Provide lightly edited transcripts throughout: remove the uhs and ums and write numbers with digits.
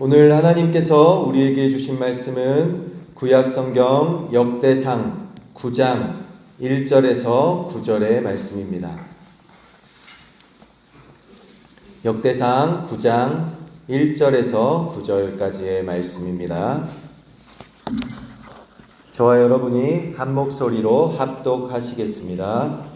오늘 하나님께서 우리에게 주신 말씀은 구약성경 역대상 9장 1절에서 9절의 말씀입니다. 역대상 9장 1절에서 9절까지의 말씀입니다. 저와 여러분이 한 목소리로 합독하시겠습니다.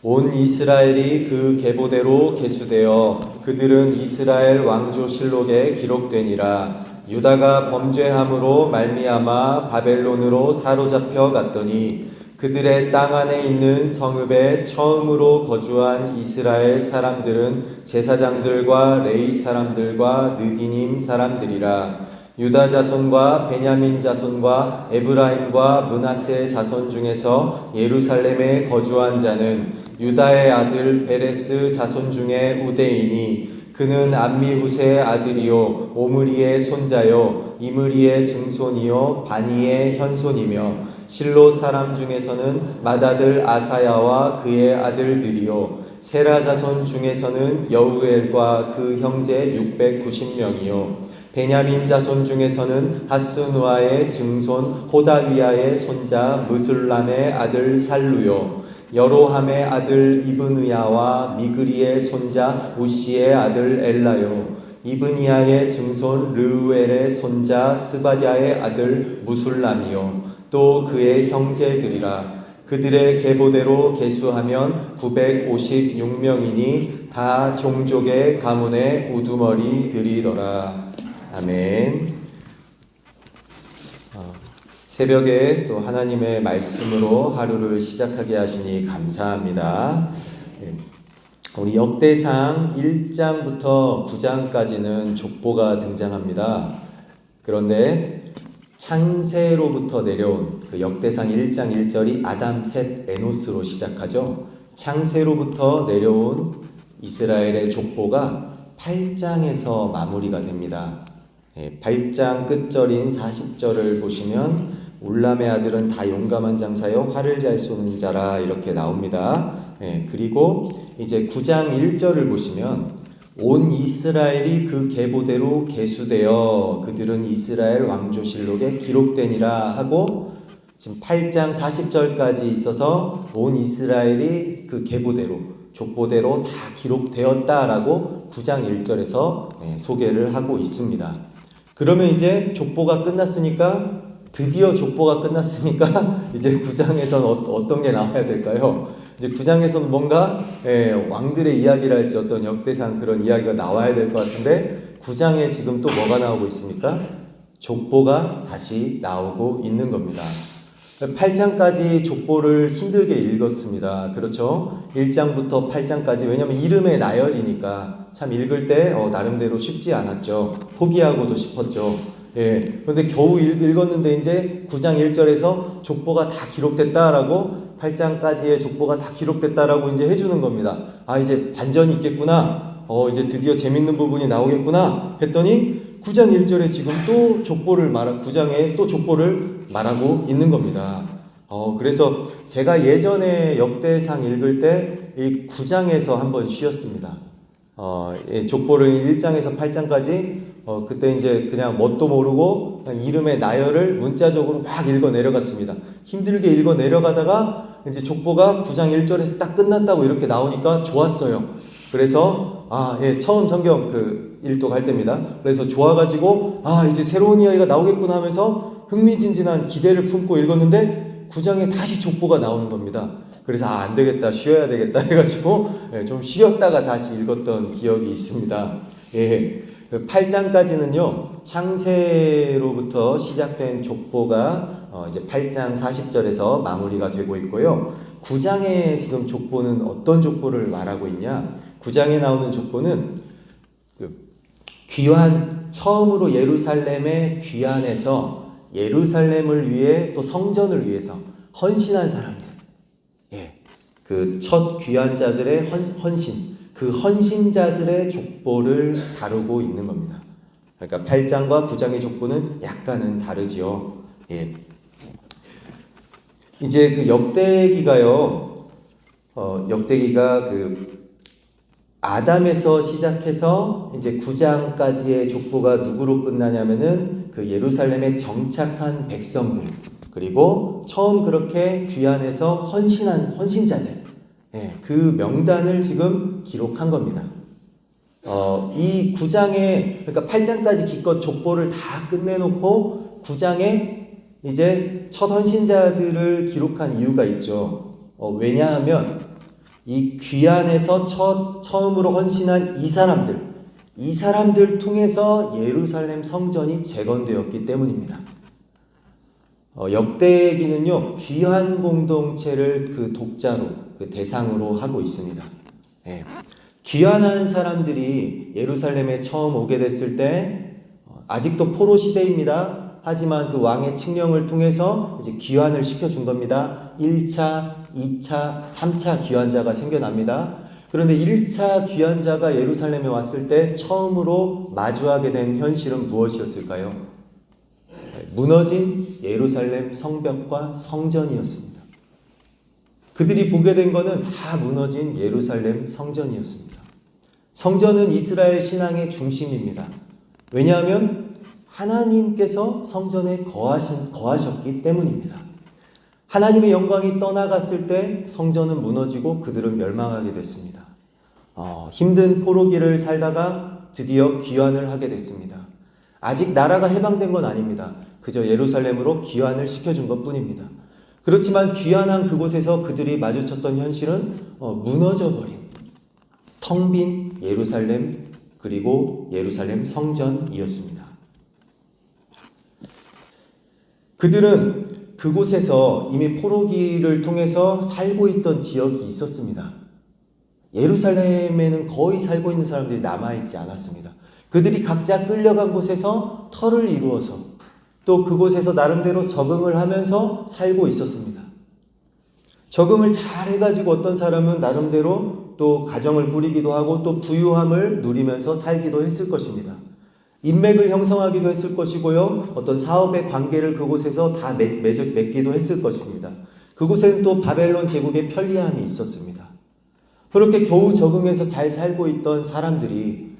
온 이스라엘이 그 계보대로 계수되어 그들은 이스라엘 왕조실록에 기록되니라. 유다가 범죄함으로 말미암아 바벨론으로 사로잡혀 갔더니 그들의 땅 안에 있는 성읍에 처음으로 거주한 이스라엘 사람들은 제사장들과 레위 사람들과 느디님 사람들이라. 유다 자손과 베냐민 자손과 에브라임과 므낫세 자손 중에서 예루살렘에 거주한 자는 유다의 아들 베레스 자손 중에 우대이니 그는 암미후세의 아들이요 오므리의 손자요 이므리의 증손이요 바니의 현손이며 실로 사람 중에서는 맏아들 아사야와 그의 아들들이요 세라 자손 중에서는 여우엘과 그 형제 690명이요 베냐민 자손 중에서는 하스누아의 증손 호다위아의 손자 무술람의 아들 살루요 여로함의 아들 이브느야와 미그리의 손자 우시의 아들 엘라요 이브니야의 증손 르우엘의 손자 스바랴의 아들 무술람이요 또 그의 형제들이라. 그들의 계보대로 계수하면 956명이니 다 종족의 가문의 우두머리들이더라. 아멘. 새벽에 또 하나님의 말씀으로 하루를 시작하게 하시니 감사합니다. 우리 역대상 1장부터 9장까지는 족보가 등장합니다. 그런데 창세로부터 내려온 그 역대상 1장 1절이 아담, 셋, 에노스로 시작하죠. 창세로부터 내려온 이스라엘의 족보가 8장에서 마무리가 됩니다. 8장 끝절인 40절을 보시면 울람의 아들은 다 용감한 장사요 활을 잘 쏘는 자라 이렇게 나옵니다. 그리고 이제 9장 1절을 보시면 온 이스라엘이 그 계보대로 계수되어 그들은 이스라엘 왕조실록에 기록되니라 하고 지금 8장 40절까지 있어서 온 이스라엘이 그 계보대로 족보대로 다 기록되었다라고 9장 1절에서 소개를 하고 있습니다. 그러면 이제 족보가 끝났으니까 드디어 족보가 끝났으니까 이제 9장에서는 어떤 게 나와야 될까요? 이제 9장에서는 뭔가 왕들의 이야기랄지 어떤 역대상 그런 이야기가 나와야 될 것 같은데 9장에 지금 또 뭐가 나오고 있습니까? 족보가 다시 나오고 있는 겁니다. 8장까지 족보를 힘들게 읽었습니다. 그렇죠? 1장부터 8장까지 왜냐하면 이름의 나열이니까 참 읽을 때 나름대로 쉽지 않았죠. 포기하고도 싶었죠. 그런데 겨우 읽었는데 이제 9장 1절에서 족보가 다 기록됐다라고 8장까지의 족보가 다 기록됐다라고 이제 해주는 겁니다. 아 이제 반전이 있겠구나. 이제 드디어 재밌는 부분이 나오겠구나 했더니 9장 1절에 지금 또 9장에 또 족보를 말하고 있는 겁니다. 그래서 제가 예전에 역대상 읽을 때 이 9장에서 한번 쉬었습니다. 족보를 1장에서 8장까지 그때 이제 그냥 뭣도 모르고 그냥 이름의 나열을 문자적으로 막 읽어 내려갔습니다. 힘들게 읽어 내려가다가 이제 족보가 9장 1절에서 딱 끝났다고 이렇게 나오니까 좋았어요. 그래서 처음 성경 일독할 때입니다. 그래서 좋아가지고 이제 새로운 이야기가 나오겠구나 하면서 흥미진진한 기대를 품고 읽었는데 9장에 다시 족보가 나오는 겁니다. 그래서 안 되겠다, 쉬어야 되겠다 해가지고 좀 쉬었다가 다시 읽었던 기억이 있습니다. 8장까지는요 창세로부터 시작된 족보가 이제 8장 40절에서 마무리가 되고 있고요. 9장의 지금 족보는 어떤 족보를 말하고 있냐? 9장에 나오는 족보는 귀환, 처음으로 예루살렘에 귀환해서 예루살렘을 위해 또 성전을 위해서 헌신한 사람들, 그 첫 귀환자들의 헌신, 그 헌신자들의 족보를 다루고 있는 겁니다. 그러니까 8장과 9장의 족보는 약간은 다르지요. 이제 그 역대기가요, 역대기가 아담에서 시작해서 이제 9장까지의 족보가 누구로 끝나냐면은 그 예루살렘에 정착한 백성들, 그리고 처음 그렇게 귀환해서 헌신한 헌신자들, 그 명단을 지금 기록한 겁니다. 이 9장에, 그러니까 8장까지 기껏 족보를 다 끝내놓고 9장에 이제 첫 헌신자들을 기록한 이유가 있죠. 왜냐하면 이 귀환에서 처음으로 헌신한 이 사람들 통해서 예루살렘 성전이 재건되었기 때문입니다. 역대기는요, 귀환 공동체를 그 독자로, 그 대상으로 하고 있습니다. 귀환한 사람들이 예루살렘에 처음 오게 됐을 때, 아직도 포로 시대입니다. 하지만 그 왕의 칙령을 통해서 이제 귀환을 시켜준 겁니다. 1차, 2차, 3차 귀환자가 생겨납니다. 그런데 1차 귀환자가 예루살렘에 왔을 때 처음으로 마주하게 된 현실은 무엇이었을까요? 무너진 예루살렘 성벽과 성전이었습니다. 그들이 보게 된 것은 다 무너진 예루살렘 성전이었습니다. 성전은 이스라엘 신앙의 중심입니다. 왜냐하면 하나님께서 성전에 거하셨기 때문입니다. 하나님의 영광이 떠나갔을 때 성전은 무너지고 그들은 멸망하게 됐습니다. 힘든 포로기를 살다가 드디어 귀환을 하게 됐습니다. 아직 나라가 해방된 건 아닙니다. 그저 예루살렘으로 귀환을 시켜준 것 뿐입니다. 그렇지만 귀환한 그곳에서 그들이 마주쳤던 현실은 무너져버린 텅 빈 예루살렘, 그리고 예루살렘 성전이었습니다. 그들은 그곳에서 이미 포로기를 통해서 살고 있던 지역이 있었습니다. 예루살렘에는 거의 살고 있는 사람들이 남아있지 않았습니다. 그들이 각자 끌려간 곳에서 터를 이루어서 또 그곳에서 나름대로 적응을 하면서 살고 있었습니다. 적응을 잘 해가지고 어떤 사람은 나름대로 또 가정을 꾸리기도 하고 또 부유함을 누리면서 살기도 했을 것입니다. 인맥을 형성하기도 했을 것이고요. 어떤 사업의 관계를 그곳에서 다 맺기도 했을 것입니다. 그곳에는 또 바벨론 제국의 편리함이 있었습니다. 그렇게 겨우 적응해서 잘 살고 있던 사람들이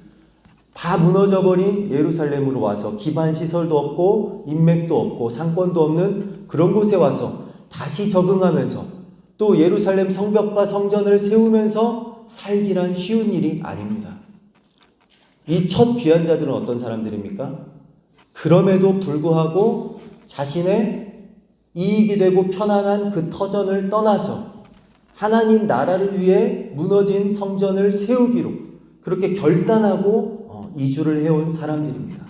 다 무너져버린 예루살렘으로 와서 기반 시설도 없고 인맥도 없고 상권도 없는 그런 곳에 와서 다시 적응하면서 또 예루살렘 성벽과 성전을 세우면서 살기란 쉬운 일이 아닙니다. 이 첫 귀환자들은 어떤 사람들입니까? 그럼에도 불구하고 자신의 이익이 되고 편안한 그 터전을 떠나서 하나님 나라를 위해 무너진 성전을 세우기로 그렇게 결단하고 이주를 해온 사람들입니다.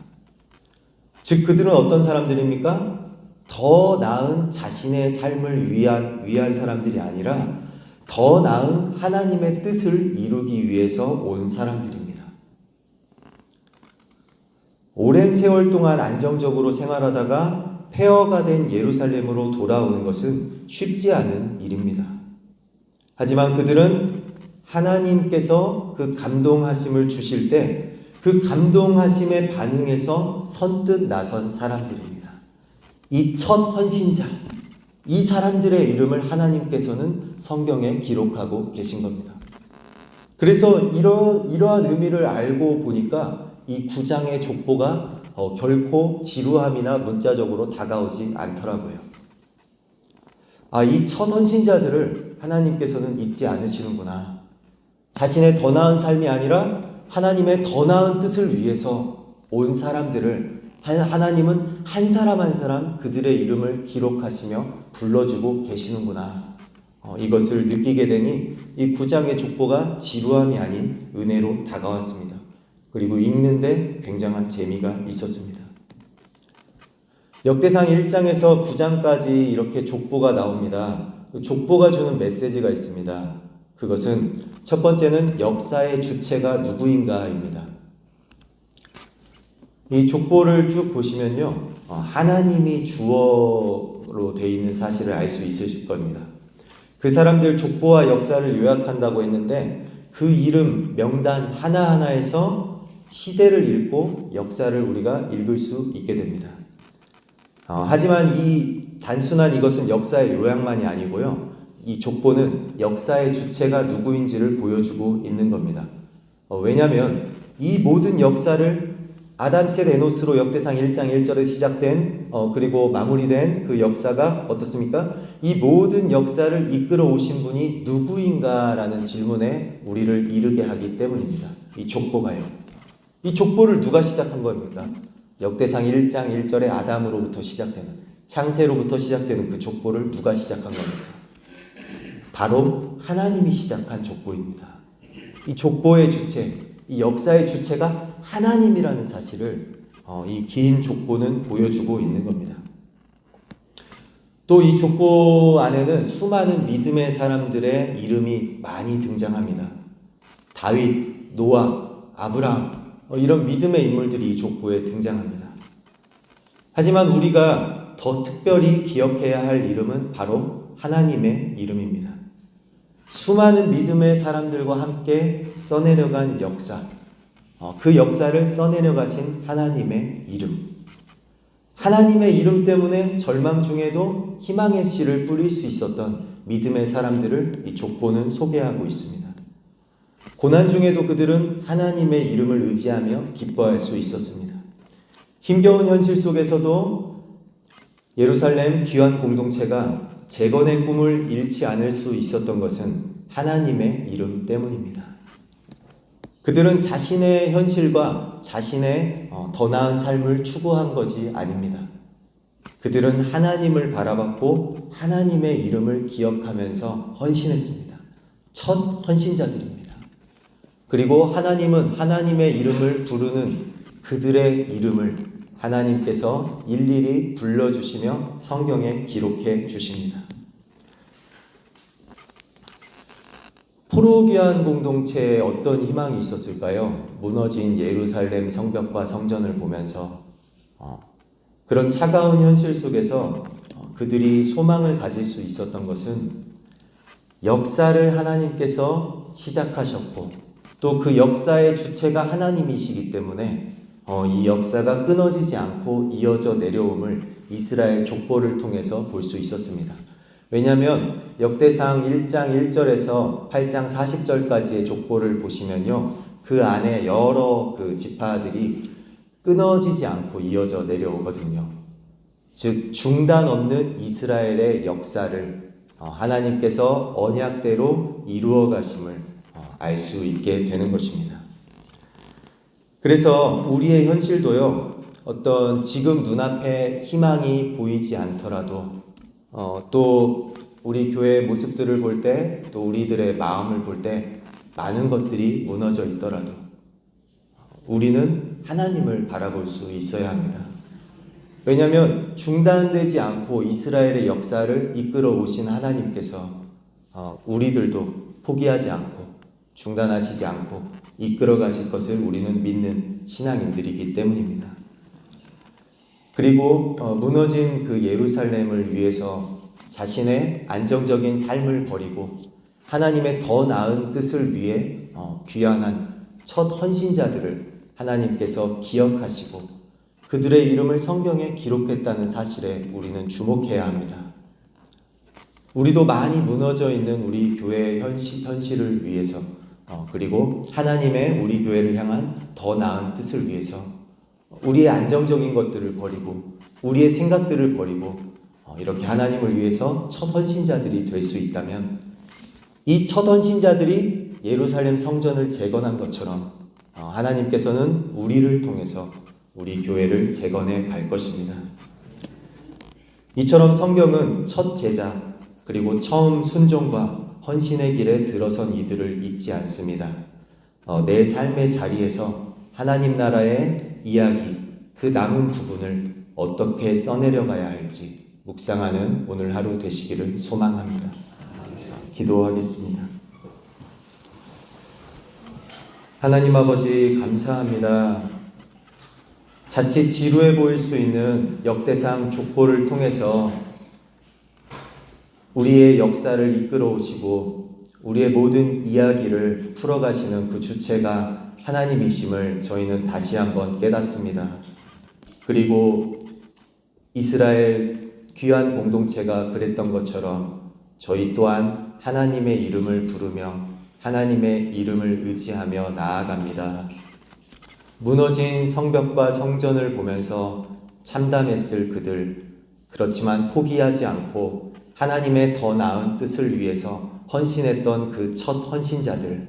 즉 그들은 어떤 사람들입니까? 더 나은 자신의 삶을 위한 사람들이 아니라 더 나은 하나님의 뜻을 이루기 위해서 온 사람들입니다. 오랜 세월 동안 안정적으로 생활하다가 폐허가 된 예루살렘으로 돌아오는 것은 쉽지 않은 일입니다. 하지만 그들은 하나님께서 그 감동하심을 주실 때 그 감동하심에 반응해서 선뜻 나선 사람들입니다. 이 첫 헌신자, 이 사람들의 이름을 하나님께서는 성경에 기록하고 계신 겁니다. 그래서 이러한 의미를 알고 보니까 이 9장의 족보가 결코 지루함이나 문자적으로 다가오지 않더라고요. 이 첫 헌신자들을 하나님께서는 잊지 않으시는구나. 자신의 더 나은 삶이 아니라 하나님의 더 나은 뜻을 위해서 온 사람들을 하나님은 한 사람 한 사람 그들의 이름을 기록하시며 불러주고 계시는구나. 이것을 느끼게 되니 이 9장의 족보가 지루함이 아닌 은혜로 다가왔습니다. 그리고 읽는데 굉장한 재미가 있었습니다. 역대상 1장에서 9장까지 이렇게 족보가 나옵니다. 족보가 주는 메시지가 있습니다. 그것은 첫 번째는 역사의 주체가 누구인가입니다. 이 족보를 쭉 보시면요, 하나님이 주어로 되어 있는 사실을 알 수 있으실 겁니다. 그 사람들 족보와 역사를 요약한다고 했는데 그 이름, 명단 하나하나에서 시대를 읽고 역사를 우리가 읽을 수 있게 됩니다. 하지만 단순한 이것은 역사의 요약만이 아니고요. 이 족보는 역사의 주체가 누구인지를 보여주고 있는 겁니다. 왜냐하면 이 모든 역사를 아담셋 에노스로 역대상 1장 1절에 시작된 그리고 마무리된 그 역사가 어떻습니까? 이 모든 역사를 이끌어 오신 분이 누구인가라는 질문에 우리를 이르게 하기 때문입니다. 이 족보가요. 이 족보를 누가 시작한 겁니까? 역대상 1장 1절에 아담으로부터 시작되는, 창세로부터 시작되는 그 족보를 누가 시작한 겁니까? 바로 하나님이 시작한 족보입니다. 이 족보의 주체, 이 역사의 주체가 하나님이라는 사실을 이 긴 족보는 보여주고 있는 겁니다. 또 이 족보 안에는 수많은 믿음의 사람들의 이름이 많이 등장합니다. 다윗, 노아, 아브라함, 이런 믿음의 인물들이 이 족보에 등장합니다. 하지만 우리가 더 특별히 기억해야 할 이름은 바로 하나님의 이름입니다. 수많은 믿음의 사람들과 함께 써내려간 역사, 그 역사를 써내려가신 하나님의 이름. 하나님의 이름 때문에 절망 중에도 희망의 씨를 뿌릴 수 있었던 믿음의 사람들을 이 족보는 소개하고 있습니다. 고난 중에도 그들은 하나님의 이름을 의지하며 기뻐할 수 있었습니다. 힘겨운 현실 속에서도 예루살렘 귀환 공동체가 재건의 꿈을 잃지 않을 수 있었던 것은 하나님의 이름 때문입니다. 그들은 자신의 현실과 자신의 더 나은 삶을 추구한 것이 아닙니다. 그들은 하나님을 바라봤고 하나님의 이름을 기억하면서 헌신했습니다. 첫 헌신자들입니다. 그리고 하나님은 하나님의 이름을 부르는 그들의 이름을 하나님께서 일일이 불러주시며 성경에 기록해 주십니다. 포로귀환 공동체에 어떤 희망이 있었을까요? 무너진 예루살렘 성벽과 성전을 보면서 그런 차가운 현실 속에서 그들이 소망을 가질 수 있었던 것은 역사를 하나님께서 시작하셨고 또 그 역사의 주체가 하나님이시기 때문에 이 역사가 끊어지지 않고 이어져 내려옴을 이스라엘 족보를 통해서 볼 수 있었습니다. 왜냐하면 역대상 1장 1절에서 8장 40절까지의 족보를 보시면요, 그 안에 여러 그 지파들이 끊어지지 않고 이어져 내려오거든요. 즉 중단 없는 이스라엘의 역사를 하나님께서 언약대로 이루어 가심을 알 수 있게 되는 것입니다. 그래서 우리의 현실도요, 어떤 지금 눈앞에 희망이 보이지 않더라도 또 우리 교회의 모습들을 볼 때, 또 우리들의 마음을 볼 때 많은 것들이 무너져 있더라도 우리는 하나님을 바라볼 수 있어야 합니다. 왜냐하면 중단되지 않고 이스라엘의 역사를 이끌어 오신 하나님께서 우리들도 포기하지 않고 중단하시지 않고 이끌어 가실 것을 우리는 믿는 신앙인들이기 때문입니다. 그리고 무너진 그 예루살렘을 위해서 자신의 안정적인 삶을 버리고 하나님의 더 나은 뜻을 위해 귀환한 첫 헌신자들을 하나님께서 기억하시고 그들의 이름을 성경에 기록했다는 사실에 우리는 주목해야 합니다. 우리도 많이 무너져 있는 우리 교회의 현실을 위해서 그리고 하나님의 우리 교회를 향한 더 나은 뜻을 위해서 우리의 안정적인 것들을 버리고 우리의 생각들을 버리고 이렇게 하나님을 위해서 첫 헌신자들이 될 수 있다면 이 첫 헌신자들이 예루살렘 성전을 재건한 것처럼 하나님께서는 우리를 통해서 우리 교회를 재건해 갈 것입니다. 이처럼 성경은 첫 제자 그리고 처음 순종과 헌신의 길에 들어선 이들을 잊지 않습니다. 내 삶의 자리에서 하나님 나라의 이야기, 그 남은 부분을 어떻게 써내려가야 할지 묵상하는 오늘 하루 되시기를 소망합니다. 기도하겠습니다. 하나님 아버지 감사합니다. 자칫 지루해 보일 수 있는 역대상 족보를 통해서 우리의 역사를 이끌어 오시고 우리의 모든 이야기를 풀어가시는 그 주체가 하나님이심을 저희는 다시 한번 깨닫습니다. 그리고 이스라엘 귀한 공동체가 그랬던 것처럼 저희 또한 하나님의 이름을 부르며 하나님의 이름을 의지하며 나아갑니다. 무너진 성벽과 성전을 보면서 참담했을 그들, 그렇지만 포기하지 않고 하나님의 더 나은 뜻을 위해서 헌신했던 그 첫 헌신자들,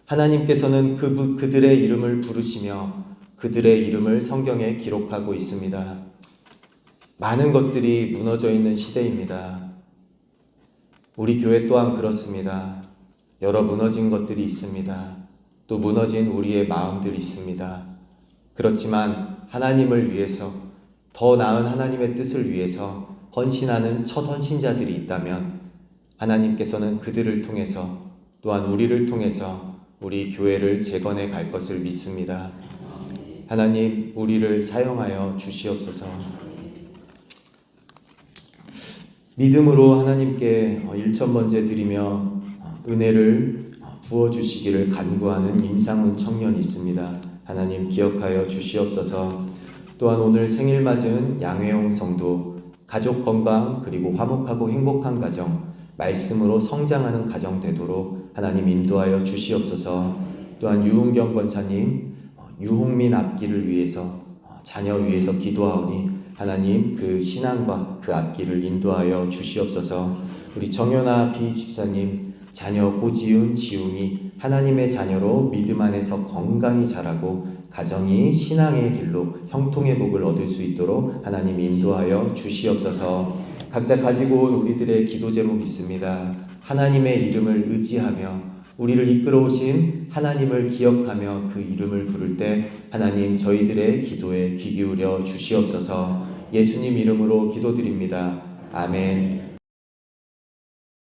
하나님께서는 그들의 이름을 부르시며 그들의 이름을 성경에 기록하고 있습니다. 많은 것들이 무너져 있는 시대입니다. 우리 교회 또한 그렇습니다. 여러 무너진 것들이 있습니다. 또 무너진 우리의 마음들이 있습니다. 그렇지만 하나님을 위해서, 더 나은 하나님의 뜻을 위해서 헌신하는 첫 헌신자들이 있다면 하나님께서는 그들을 통해서 또한 우리를 통해서 우리 교회를 재건해 갈 것을 믿습니다. 하나님, 우리를 사용하여 주시옵소서. 믿음으로 하나님께 일천번제 드리며 은혜를 부어주시기를 간구하는 임상훈 청년이 있습니다. 하나님 기억하여 주시옵소서. 또한 오늘 생일 맞은 양회용 성도, 가족 건강 그리고 화목하고 행복한 가정, 말씀으로 성장하는 가정 되도록 하나님 인도하여 주시옵소서. 또한 유은경 권사님, 유홍민 앞길을 위해서, 자녀 위해서 기도하오니 하나님 그 신앙과 그 앞길을 인도하여 주시옵소서. 우리 정연아 비집사님, 자녀 고지훈, 지웅이 하나님의 자녀로 믿음 안에서 건강히 자라고 가정이 신앙의 길로 형통의 복을 얻을 수 있도록 하나님 인도하여 주시옵소서. 각자 가지고 온 우리들의 기도 제목 있습니다. 하나님의 이름을 의지하며 우리를 이끌어 오신 하나님을 기억하며 그 이름을 부를 때 하나님 저희들의 기도에 귀 기울여 주시옵소서. 예수님 이름으로 기도드립니다. 아멘.